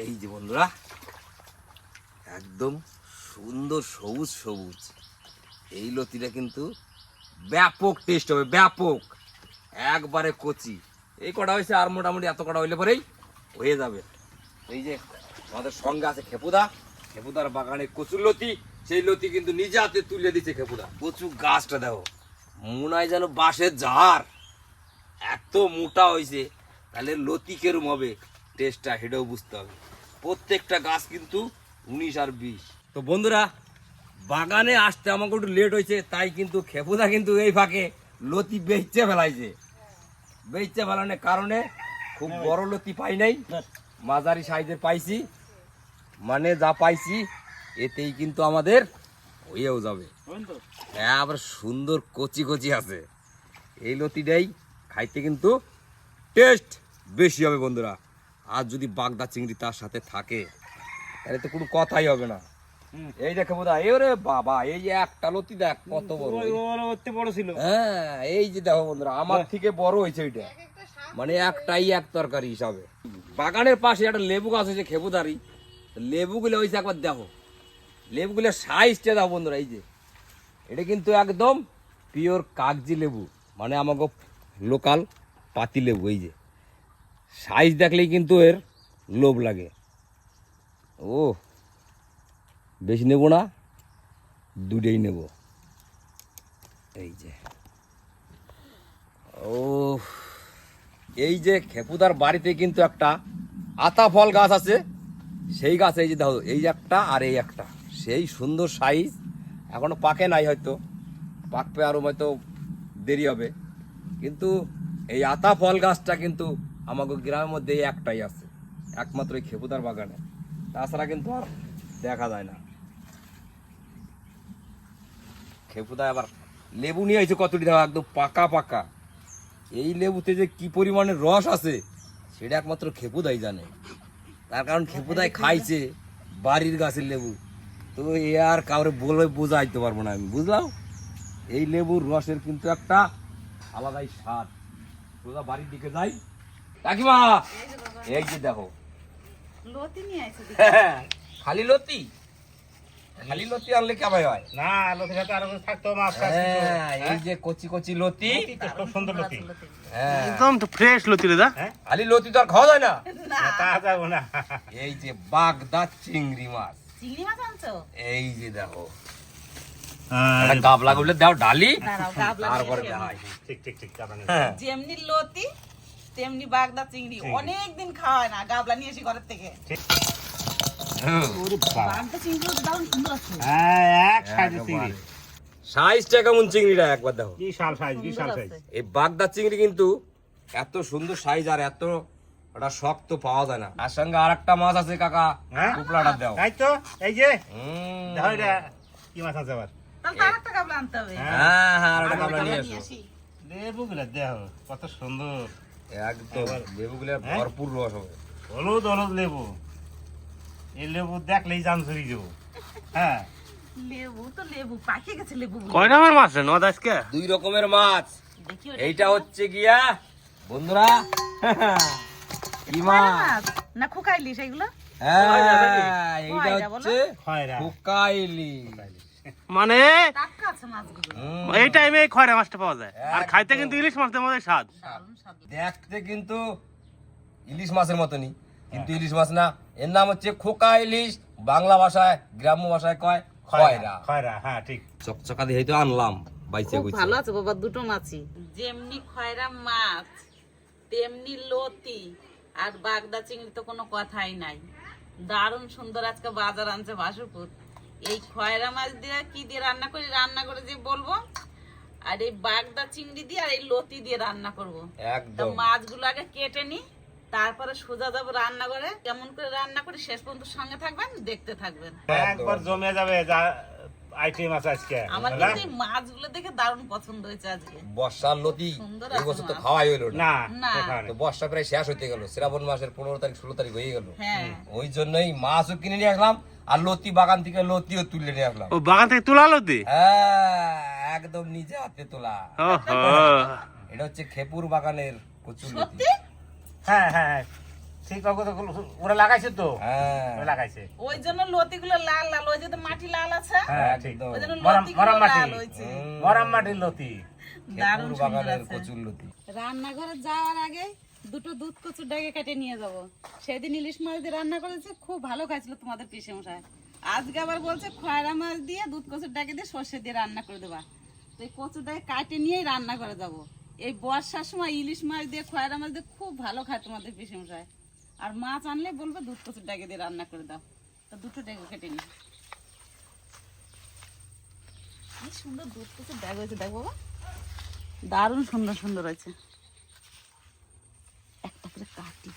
এই যে বন্ধুরা একদম সুন্দর সবুজ সবুজ এই লতিটা কিন্তু ব্যাপক টেস্ট হবে, ব্যাপক একবারে কচি। এই কটা হয়েছে, আর মোটামুটি এত কটা হইলে পরেই হয়ে যাবে। এই যে আমাদের সঙ্গে আছে খেপুদা, খেপুদার বাগানে কচুর লতি, সেই লতি কিন্তু নিজে হাতে তুলে দিচ্ছে খেপুদা। কচু গাছটা দেখো, মনে হয় যেন বাঁশের ঝাড়, এত মোটা হয়েছে। তাহলে লতি কেরম হবে টেস্টটা, সেটাও বুঝতে হবে। প্রত্যেকটা গাছ কিন্তু 19 আর 20। তো বন্ধুরা বাগানে আসতে আমাকে একটু লেট হয়েছে, তাই কিন্তু খেপুদা কিন্তু এই ফাঁকে লতি বেচতে ফেলাইছে। বেচতে ফেলানোর কারণে খুব বড় লতি পাই নাই, মাঝারি সাইজের পাইছি। মানে যা পাইছি এতেই কিন্তু আমাদের হয়েও যাবে। হ্যাঁ, আবার সুন্দর কচি কচি আছে। এই লতিটাই খাইতে কিন্তু টেস্ট বেশি হবে বন্ধুরা। আর যদি বাগদা চিংড়ি তার সাথে থাকে তাহলে তো কোনো কথাই হবে না। এই দেখে বোধ হয়, ওরে বাবা, এই যে একটা লতি দেখ কত বড়, বড় ছিল। হ্যাঁ এই যে দেখো বন্ধুরা, আমার থেকে বড় হয়েছে ওইটা, মানে একটাই এক তরকারি হিসাবে। বাগানের পাশে একটা লেবু গাছ হয়েছে খেপুদারি, লেবুগুলো হয়েছে একবার দেখো, লেবুগুলোর সাইজটা দাও বন্ধুরা। এই যে এটা কিন্তু একদম পিওর কাগজি লেবু, মানে আমাকে লোকাল পাতি লেবু। এই যে সাইজ দেখলেই কিন্তু এর লোভ লাগে। ও বেশি নেব না, দুটোই নেব। এই যে ও, এই যে খেপুদার বাড়িতে কিন্তু একটা আতা ফল গাছ আছে, সেই গাছ এই যে দেখো, এই একটা আর এই একটা, সেই সুন্দর সাইজ। এখনো পাকে নাই, হয়তো পাকবে আরো হয়তো দেরি হবে। কিন্তু এই আতা ফল গাছটা কিন্তু আমাকে গ্রামের মধ্যে এই একটাই আছে, একমাত্র এই খেপুদার বাগানে, তাছাড়া কিন্তু আর দেখা যায় না। খেপুদা আবার লেবু নিয়ে এসে কতটি দেখো, একদম পাকা পাকা। এই লেবুতে যে কি পরিমাণে রস আছে সেটা একমাত্র খেপুদাই জানে, তার কারণ খেপুদাই খাইছে বাড়ির গাছের লেবু। তো এ আর কাউরে বলে বোঝাইতে পারবো না আমি, বুঝলাম। এই লেবুর রসের কিন্তু একটা আলাদাই স্বাদ। সোজা বাড়ির দিকে যাই, কাকিমা এই যে দেখো লতি নিয়ে আইছে। খালি লতি, খালি লতি আনলে কেমন হয়? না, লতি সাথে আরো থাকতো মাছ। হ্যাঁ, এই যে কচি কচি লতি, খুব সুন্দর লতি। হ্যাঁ একদম তো ফ্রেশ লতি রে দা। খালি লতি তো আর খাওয়া যায় না। তা যাবো না। এই যে বাগদা চিংড়ি মাছ, চিংড়ি মাছ আনছো? এই যে দেখো, গাবলা গুলো দাও ডালি, তারপরে দেখাই। ঠিক ঠিক ঠিক। হ্যাঁ। যেমনি লতি তেমনি বাগদা চিংড়ি, অনেকদিন খাওয়া হয় না, গাবলা নিয়ে এসে ঘরের থেকে। বাগদা চিংড়ি দারুণ সুন্দর আছে। এক সাইজের চিংড়ি। সাইজটা কেমন চিংড়িটা একবার দেখো, বিশাল সাইজ, বিশাল সাইজ। এই বাগদা চিংড়ি কিন্তু এত সুন্দর সাইজ আর এত ওটা শক্ত পাওয়া যায় না। আর সঙ্গে আর একটা মাছ আছে কাকা, হ্যাঁ? কুপলাটা দাও। তাই তো, এই যে হুম। দেখো এটা কি মাছ আছে আবার। তাহলে তো আরেকটা গাবলা আনতে হবে। হ্যাঁ হ্যাঁ, আর একটা গাবলা নিয়ে নিয়ে এসো। আসি। লেবু গুলা দেখো কত সুন্দর, একদম লেবুগুলোর ভরপুর রস হবে। হলুদ হলুদ লেবু। এই লেবু দেখলেই জান চুরি যাবো। হ্যাঁ, লেবু তো লেবু পাকিয়ে গেছে লেবু। কয় নামের মাছ রে নদ আজকে? দুই রকমের মাছ। দেখি এইটা হচ্ছে গিয়া বন্ধুরা কি মাছ? না খোকাইলি সেগুলো? হ্যাঁ, এইটা খয়রা হচ্ছে খয়রা। ফুকাইলি। মানে টাটকা আছে মাছগুলো। এই টাইমে খয়রা মাছটা পাওয়া যায়, আর খাইতে কিন্তু ইলিশ মাছের মধ্যে স্বাদ। দারুণ স্বাদ। দেখতে কিন্তু ইলিশ মাছের মতনই, কিন্তু ইলিশ মাছ না, এর নাম হচ্ছে খোকা ইলিশ, বাংলা ভাষায় গ্রাম্য ভাষায় কয় খয়রা। খয়রা, হ্যাঁ ঠিক। চকচকা দিয়ে তো আনলাম বাইচে খুব গুছে। ভালো আছে বাবা, দুটো মাছই। যেমনি খয়রা মাছ তেমনি লতি আর বাগদা চিংড়ি তো কোনো কথাই নাই। দারুণ সুন্দর আজকে বাজার আনছে বাসুপুর। এই খয়রা মাছ দিয়ে কি দিয়ে রান্না করে যে বলবো, আর এই বাগদা চিংড়ি দিয়ে আর এই লতি দিয়ে রান্না করবো। তো একদম মাছগুলো আগে কেটে নি, তারপরে সোজা যাবো রান্না করে। কেমন করে রান্না করি শেষ পর্যন্ত সঙ্গে থাকবেন, দেখতে থাকবেন। একবার জমে যাবে যা আইটেম আছে আজকে। আমার কিন্তু এই মাছগুলো দেখে দারুণ পছন্দ হয়েছে আজকে। বর্ষার লতি সুন্দর এই আছে বছর তো মাছ। খাওয়াই হইলো না। না, না। তো বর্ষা প্রায় শেষ হইতে গেল, শ্রাবণ মাসের 15 তারিখ 16 তারিখ হয়ে গেল। হ্যাঁ, ওই জন্যই মাছও কিনে নিয়ে আসলাম, আর লতি বাগান থেকে লতিও তুলে নিয়ে আসলাম। ও বাগান থেকে তুলা লতি? হ্যাঁ, একদম নিজে হাতে তোলা। ওহো, এটা হচ্ছে খেপুর বাগানের কচুর লতি। সত্যি হ্যাঁ হ্যাঁ, ঠিক ওরা লাগাইছে তো, হ্যাঁ ওরা লাগাইছে। ওই জন্য লতিগুলো লাল লাল, ওই যে মাটি লাল আছে, হ্যাঁ ঠিক, একদম। ওই জন্য মরাম লতিগুলো মাটি, লাল হয়েছে। মরাম মাটির লতি। দারুণ খেপুর সুন্দর বাগানের আছে। কচুর লতি। রান্নাঘরে যাওয়ার আগে দুটো দুধ কচুর ডাকে কেটে নিয়ে যাব। সেদিন ইলিশ মাছ দিয়ে রান্না করেছে, খুব ভালো খাইছিল তোমাদের পিসে মশাই। আজকে আবার বলছে খয়রা মাছ দিয়ে দুধ কচুর ডাকে দিয়ে সর্ষে দিয়ে রান্না করে দেবা। তো এই কচুর ডাকে কাটে নিয়েই রান্না করে যাব। এই বর্ষার সময় ইলিশ মাছ দিয়ে খয়রা মাছ দিয়ে খুব ভালো খায় তোমাদের পিসে মশাই। আর মাছ আনলে বলবে দুধ কচুর ডাকে দিয়ে রান্না করে দাও। তো দুটো ডেকে কেটে নি। কি সুন্দর দুধ কচুর ডাক হয়েছে দেখ বাবা, দারুণ সুন্দর সুন্দর হয়েছে। একটা করে কাটি।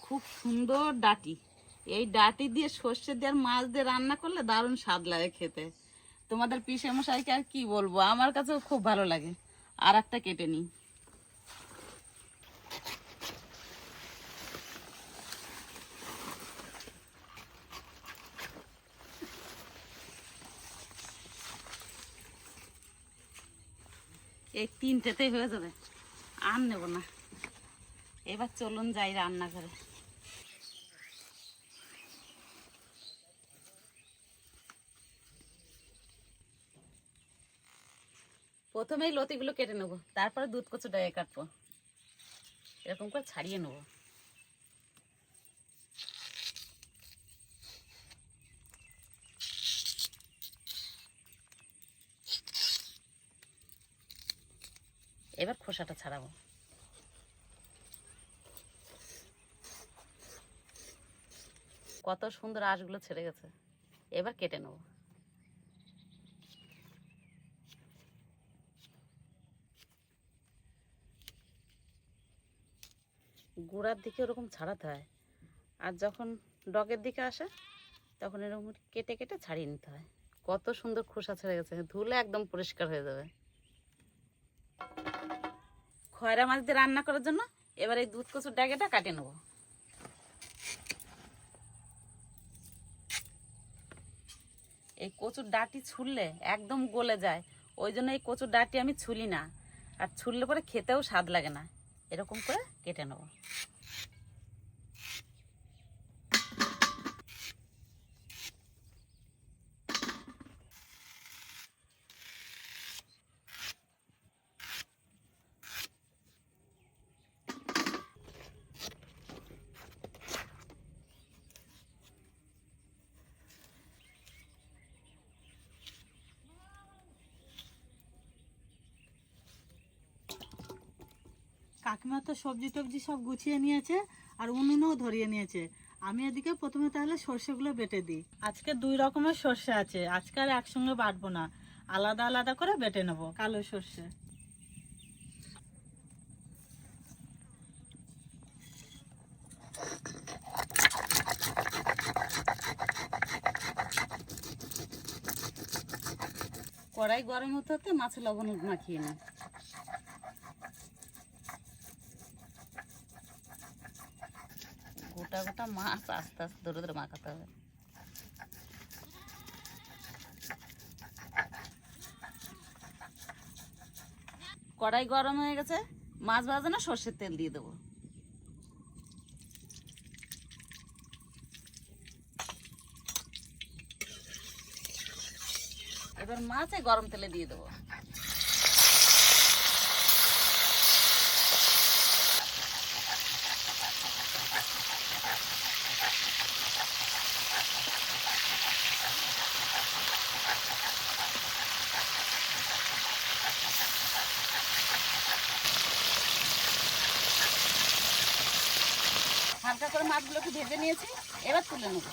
খুব সুন্দর ডাটি, এই ডাটি দিয়ে সর্ষে দিয়ে আর মাছ দিয়ে রান্না করলে দারুণ স্বাদ লাগে খেতে। তোমাদের পিসে মশাইকে আর কি বলবো, আমার কাছেও খুব ভালো লাগে। আর একটা কেটে নিই। এই তিনটেতেই হয়ে যাবে, আর নেব না। এবার চলুন যাই রান্না করে। প্রথমেই লতিগুলো কেটে নেবো, তারপরে দুধ কচু ডায়ে কাটবো। এরকম করে ছাড়িয়ে নেবো। এবার খোসাটা ছাড়াবো। কত সুন্দর আঁশগুলো ছেড়ে গেছে। এবার কেটে নেব। গুড়ার দিকে ওরকম ছাড়াতে হয়, আর যখন ডগের দিকে আসে তখন এরকম কেটে কেটে ছাড়িয়ে নিতে হয়। কত সুন্দর খোসা ছেড়ে গেছে, ধুলে একদম পরিষ্কার হয়ে যাবে। খয়রা মাছ দিয়ে রান্না করার জন্য এবার এই দুধ কচুর ডাগেটা কাটে নেব। এই কচুর ডাঁটি ছুললে একদম গলে যায়, ওই জন্য এই কচুর ডাঁটি আমি ছুলি না। আর ছুললে পরে খেতেও স্বাদ লাগে না। এরকম করে কেটে নেব। কাকিমা তো সবজি টবজি সব গুছিয়ে নিয়েছে আর উনুনও ধরিয়ে নিয়েছে। আমি এদিকে প্রথমে তাহলে সর্ষেগুলো বেটে দিই। আজকে 2 রকমের সর্ষে আছে, আজকে আর একসঙ্গে বাটবো না, আলাদা আলাদা করে বেটে নেবো। কালো সর্ষে, কড়াই গরম হতে হতে মাছে লবণ মাখিয়ে নিই। গোটা গোটা মাছ আস্তে আস্তে ধরে ধরে মাখাতে হবে। কড়াই গরম হয়ে গেছে, মাছ ভাজানো সর্ষের তেল দিয়ে দেবো। এবার মাছ এই গরম তেলে দিয়ে দেবো। হালকা করে মাছগুলোকে ভেজে নিয়েছি, এবার তুলে নেব।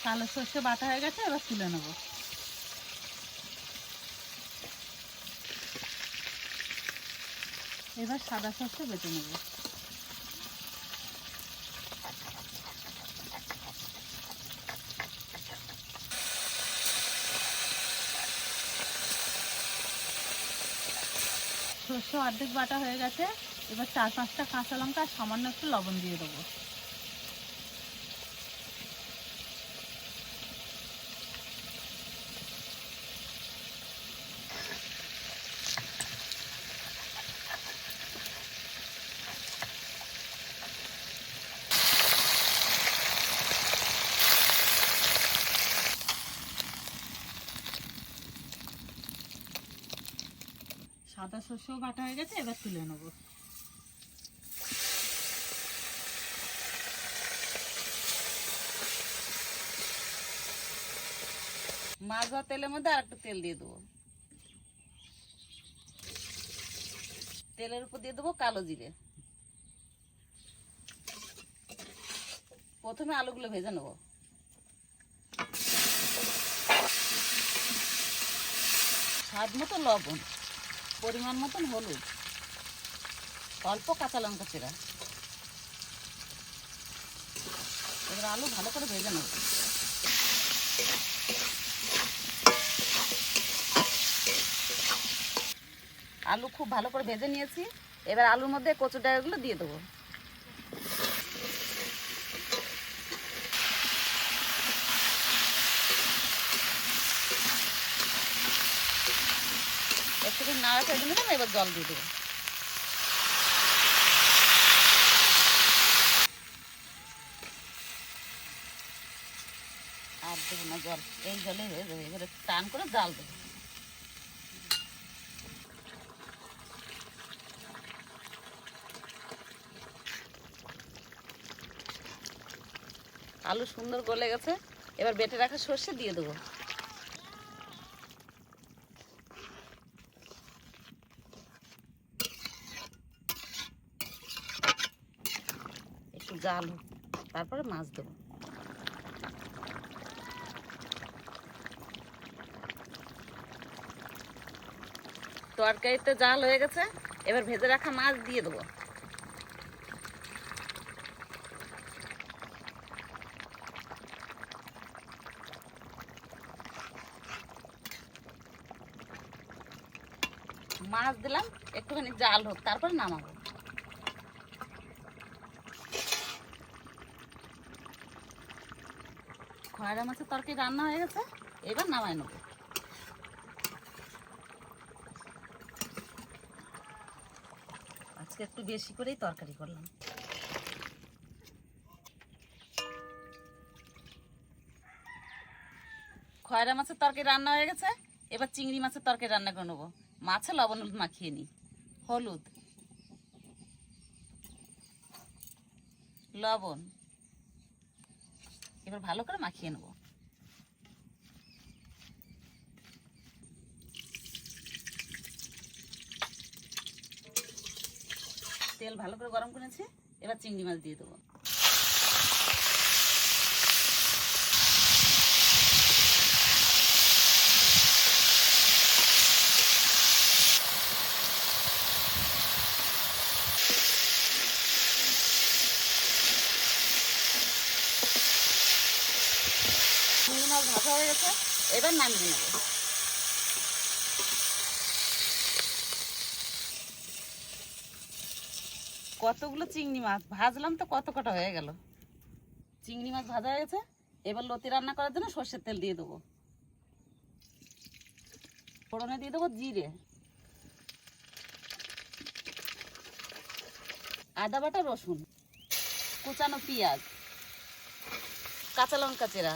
কালো সর্ষে বাটা হয়ে গেছে, এবার তুলে নেবো। এবার সাদা সর্ষে বেটে নেবো। সর্ষে অর্ধেক বাটা হয়ে গেছে, এবার 4-5টা কাঁচা লঙ্কা আর সামান্য একটু লবণ দিয়ে দেবো। আদা সর্ষেও বাটা হয়ে গেছে, এবার তুলে নেবো। মাছ ভাজা তেলের মধ্যে আর একটু তেল দিয়ে দেবো। তেলের উপর দিয়ে দেবো কালো জিরে। প্রথমে আলুগুলো ভেজে নেবো। স্বাদ মতো লবণ, পরিমাণ মতন হলুদ, অল্প কাঁচা লঙ্কা চেরা। এবার আলু ভালো করে ভেজে নেব। আলু খুব ভালো করে ভেজে নিয়েছি। এবার আলুর মধ্যে কচু ডাঁটাগুলো দিয়ে দেবো। একটু নাড়া করে দিলাম, এবার জল দিয়ে দেবো। আর দেবো না জল, এই জলে হয়ে যাবে। এবারে টান করে জাল দেবো। আলু সুন্দর গলে গেছে, এবার বেটে রাখা সর্ষে দিয়ে দেবো। একটু জাল হোক, তারপরে মাছ দেবো। তরকারিতে জাল হয়ে গেছে, এবার ভেজে রাখা মাছ দিয়ে দেবো। মাছ দিলাম, একটুখানি জাল হোক, তারপর নামাবো। খয়রা মাছের তরকারি রান্না হয়ে গেছে, এবার নামাই নেবো। আজকে একটু বেশি করেই তরকারি করলাম। খয়রা মাছের তরকারি রান্না হয়ে গেছে, এবার চিংড়ি মাছের তরকারি রান্না করে নেবো। মাছে লবণ হলুদ মাখিয়ে নিই। হলুদ, লবণ, এবার ভালো করে মাখিয়ে নেব। তেল ভালো করে গরম করেছি, এবার চিংড়ি মাছ দিয়ে দেবো। চিংড়ি মাছ ভাজা হয়ে গেছে, এবার নামিয়ে নেব। কতগুলো চিংড়ি মাছ ভাজলাম, তো কত কটা হয়ে গেল। চিংড়ি মাছ ভাজা হয়ে গেছে, এবার লতি রান্না করার জন্য সর্ষের তেল দিয়ে দেবো। ফোড়নে দিয়ে দেবো জিরে, আদা বাটা, রসুন, কুচানো পেঁয়াজ, কাঁচা লঙ্কা চেরা,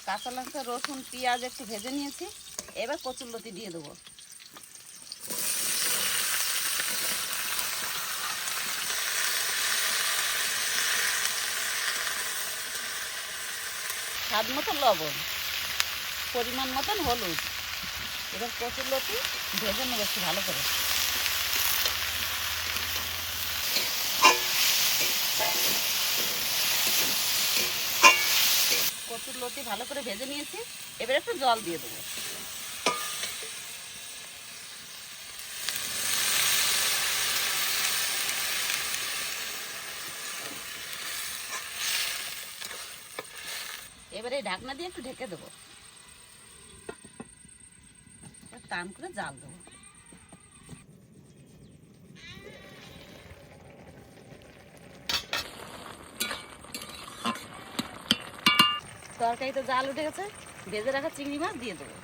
কাঁচা লঙ্কা, রসুন, পেঁয়াজ একটু ভেজে নিয়েছি। এবার কচুরলতি দিয়ে দেবো। স্বাদ মতো লবণ, পরিমাণ মতন হলুদ। এবার কচুরলতি ভেজে নেবো একটু ভালো করে। কচুরলতি ভালো করে ভেজে নিয়েছি, এবার একটু জল দিয়ে দেবো। এবারে ঢাকনা দিয়ে একটু ঢেকে দেবো, টান করে জাল দেবো। তরকারিতে জাল উঠে গেছে, ভেজে রাখা চিংড়ি মাছ দিয়ে দেবো।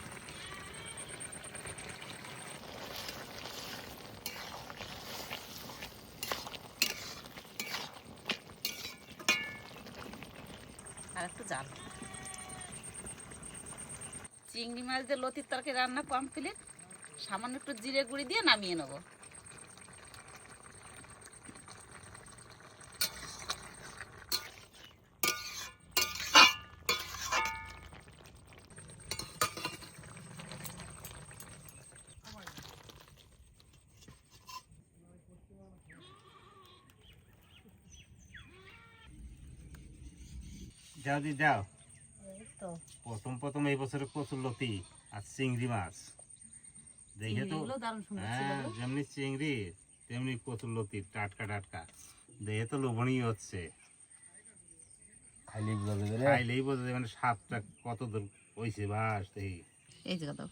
আর একটু জাল। চিংড়ি মাছ দিয়ে লতির তরকারি রান্না কমপ্লিট। সামান্য একটু জিরে গুঁড়ি দিয়ে নামিয়ে নেবো। যাও দি যাও। এই তো প্রথম এই বছরে কচুর লতি আর চিংড়ি মাছ দেখে তো চিংড়িগুলো দারুণ সুন্দর ছিল হ্যাঁ, গো। যেমনি চিংড়ি তেমনি কচুর লতি টাটকা টাটকা, দেখে তো লোভনীয় হচ্ছে। খাইলেই বোঝা যাবে রে। খাইলেই বোঝা যাবে মানে স্বাদটা কত দূর হয়েছে বাস দেখি। এই যে দাও।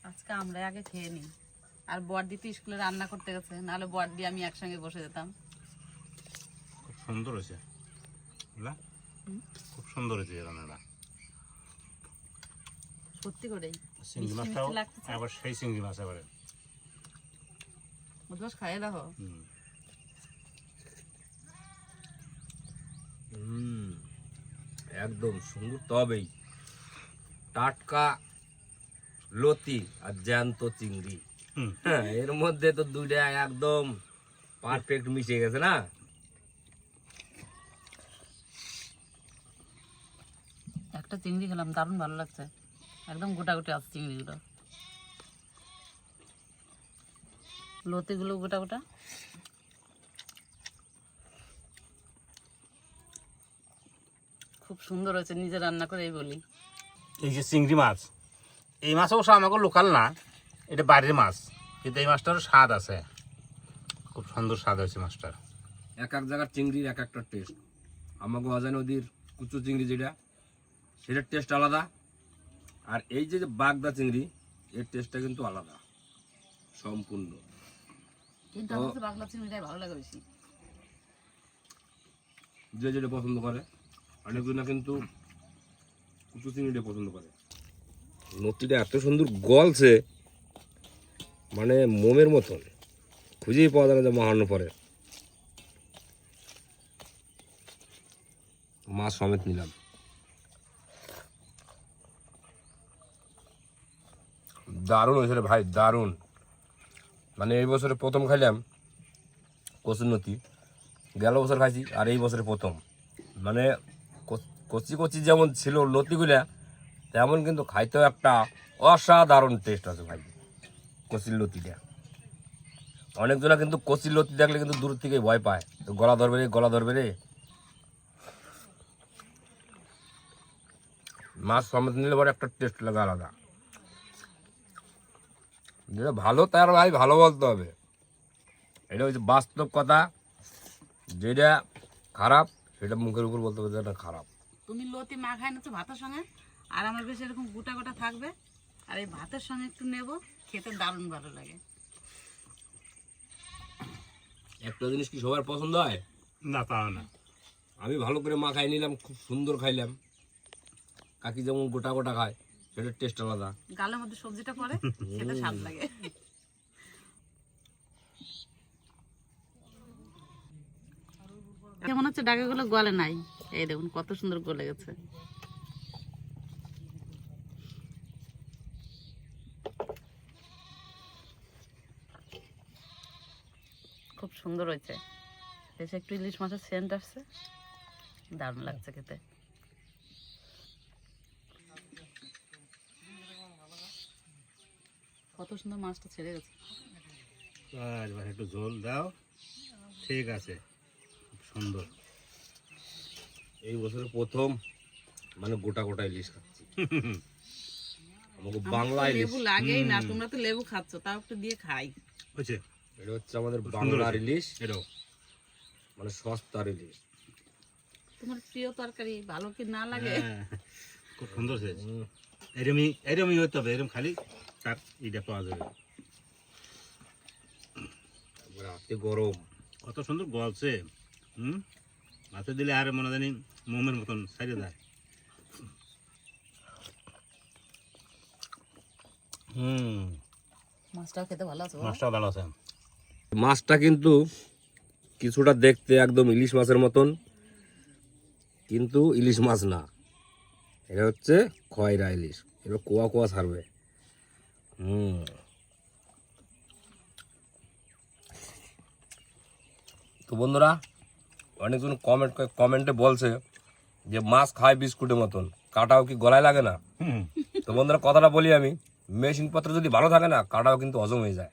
আজকে আমরা আগে খেয়ে নিই, আর বড়দি তো স্কুলে রান্না করতে গেছে, নাহলে বড়দি আমি একসঙ্গে বসে যেতাম। খুব সুন্দর হয়েছে, বুঝলা? খুব সুন্দর হয়েছে এই রান্নাটা। সত্যি করেই চিংড়ি মিষ্টি মাছটাও মিষ্টি লাগতেছে। আবার সেই চিংড়ি মাছ এবারে। মধুবাস খাইয়ে দেখো। একদম সুন্দর। তবেই টাটকা লতি আর জ্যান্ত চিংড়ি, হ্যাঁ, এর মধ্যে তো দুইটা একদম পারফেক্ট মিশে গেছে না। একটা চিংড়ি খেলাম, দারুণ ভালো লাগছে। একদম গোটা গোটা আছে চিংড়িগুলো, লতিগুলো গোটা গোটা। খুব সুন্দর হয়েছে, নিজে রান্না করে এই বলি। এই যে চিংড়ি মাছ, এই মাছ অবশ্য আমাকে লোকাল না, এটা বাইরের মাছ, কিন্তু এই মাছটারও স্বাদ আছে, খুব সুন্দর স্বাদ হয়েছে মাছটার। এক এক জায়গার চিংড়ির এক একটা টেস্ট। আমাকে অজায় নদীর কুচু চিংড়ি যেটা, সেটার টেস্ট আলাদা, আর এই যে বাগদা চিংড়ি, এর টেস্টটা কিন্তু আলাদা সম্পূর্ণ। কিন্তু আমার কাছে বাংলা চিংড়িটাই ভালো লাগে বেশি। যে যেটা পছন্দ করে, অনেকজনা কিন্তু কুচু চিংড়িটা পছন্দ করে। নদীটা এত সুন্দর গলছে, মানে মোমের মতন, খুঁজেই পাওয়া যায় না যে মাহান্ন পরে। মাছ সমেত নিলাম। দারুণ হয়েছে রে ভাই, দারুণ। মানে এই বছরে প্রথম খাইলাম কচুর নতি, গেল বছর খাইছি, আর এই বছরে প্রথম। মানে কচি কচি যেমন ছিল লতিগুলা, তেমন কিন্তু খাইতেও একটা অসাধারণ টেস্ট আছে ভাই কচির লতিটা। অনেকজনা কিন্তু কচির লতি দেখলে কিন্তু দূর থেকে ভয় পায়, তো গলা ধরবে রে, গলা ধরবে রে। মাছ সমেত নিলে পরে একটা টেস্ট লাগে আলাদা। যেটা ভালো তার ভাই ভালো বলতে হবে, এটা হচ্ছে বাস্তব কথা। যেটা খারাপ সেটা মুখের উপর বলতে হবে যেটা খারাপ। তুমি লতি মাখায় নিচ্ছ ভাতের সঙ্গে, আর আমার বেশ এরকম গোটা গোটা থাকবে, আর এই ভাতের সঙ্গে একটু নেব, খেতে দারুণ ভালো লাগে। একটা জিনিস কি সবার পছন্দ হয়? না তাও না, আমি ভালো করে মাখাই নিলাম, খুব সুন্দর খাইলাম। কাকি যেমন গোটা গোটা খায়, সেটার টেস্ট আলাদা। গালের মধ্যে সবজিটা পড়ে, খেতে স্বাদ লাগে। কেমন হচ্ছে, ডাকাগুলো গলে নাই, এই দেখুন কত সুন্দর গলে গেছে। খুব সুন্দর হয়েছে, বেশ একটু ইলিশ মাছের সেন্ট আসছে, দারুণ লাগছে খেতে। কত সুন্দর মাছটা ছেড়ে গেছে। এবার একটু ঝোল দাও, ঠিক আছে, খুব সুন্দর। এই বছরে প্রথম মানে গোটা গোটা ইলিশ খাচ্ছি। আমাকে বাংলা ইলিশ, লেবু লাগেই না, তোমরা তো লেবু খাচ্ছ, তাও একটু দিয়ে খাই। বুঝছে, এটা হচ্ছে আমাদের বাংলার ইলিশ, এটাও মানে সস্তার ইলিশ। তোমার প্রিয় তরকারি, ভালো কি না লাগে? হ্যাঁ, খুব সুন্দর হয়েছে। এরমই হইতে হবে, এরম খালি তার ইটা পাওয়া যাবে। রাতে গরম, কত সুন্দর গলছে। ভাতে দিলে আর মনে জানি মোমের মতন সাইডে যায়। মাছটাও খেতে ভালো আছে বাবা। মাছটাও ভালো আছে। মাছটা কিন্তু কিছুটা দেখতে একদম ইলিশ মাছের মতন, কিন্তু ইলিশ মাছ না, এটা হচ্ছে খয়রা ইলিশ। এবার কোয়া কোয়া ছাড়বে। তো বন্ধুরা, অনেকজন কমেন্টে বলছে যে মাছ খায় বিস্কুটের মতন, কাটাও কি গলায় লাগে না? তো বন্ধুরা, কথাটা বলি আমি, মেশিন পত্র যদি ভালো থাকে না, কাটাও কিন্তু হজম হয়ে যায়।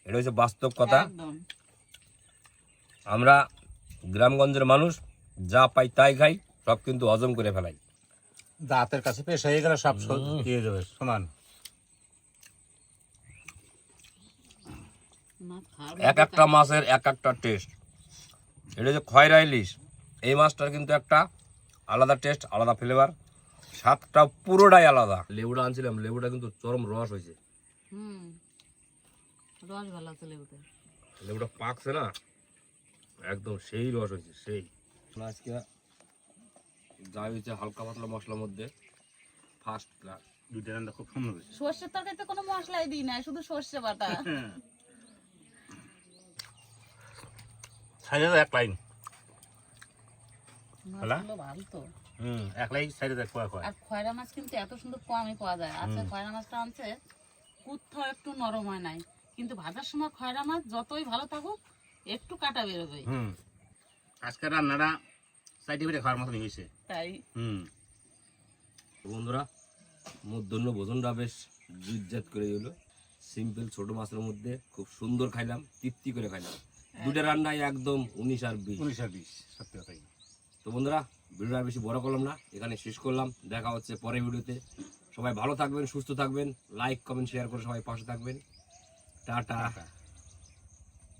এটা হচ্ছে বাস্তব কথা। একদম। আমরা গ্রামগঞ্জের মানুষ, যা পাই তাই খাই, সব কিন্তু হজম করে ফেলাই। দাঁতের কাছে পেশ হয়ে গেলে সব দিয়ে যাবে সমান। মাছ খাওয়ার এক একটা মাছের এক একটা টেস্ট। এটা যে খয়রা ইলিশ, এই মাছটার কিন্তু একটা আলাদা টেস্ট, আলাদা ফ্লেভার, স্বাদটা পুরোটাই আলাদা। লেবুটা আনছিলাম, লেবুটা কিন্তু চরম রস হয়েছে। রস ভালো আছে লেবুতে। লেবুটা পাকছে না, একদম সেই রস হয়েছে, সেই। আজকে যা হয়েছে হালকা পাতলা মশলার মধ্যে ফার্স্ট ক্লাস। দুইটা রান্না খুব সুন্দর হয়েছে। সর্ষের তরকারিতে কোনো মশলাই দিই না, শুধু সর্ষে বাটা। সাইডে এক লাইন। মাছগুলো ভালো তো। এক লাইন সাইডে দেখ কয় কয়। আর খয়রা মাছ কিন্তু এত সুন্দর কমই পাওয়া যায়। আচ্ছা, খয়রা মাছটা আনছে, কোথাও একটু নরম হয় নাই, কিন্তু ভাজার সময় খয়রা মাছ যতই ভালো থাকুক একটু কাটা বেরোবে। আজকের রান্নাটা সাইডে বেড়ে খাওয়ার মতন হয়েছে। তাই বন্ধুরা, মধ্যাহ্ন ভোজনটা বেশ জুজ্জাত করে গেল। সিম্পল ছোট মাছের মধ্যে খুব সুন্দর খাইলাম, তৃপ্তি করে খাইলাম। দুটো রান্নায় একদম 19 আর 20। 19 আর 20, সত্যি কথাই। তো বন্ধুরা, ভিডিওটা আর বেশি বড় করলাম না, এখানে শেষ করলাম। দেখা হচ্ছে পরের ভিডিওতে। সবাই ভালো থাকবেন, সুস্থ থাকবেন, লাইক কমেন্ট শেয়ার করে সবাই পাশে থাকবেন। টাটা।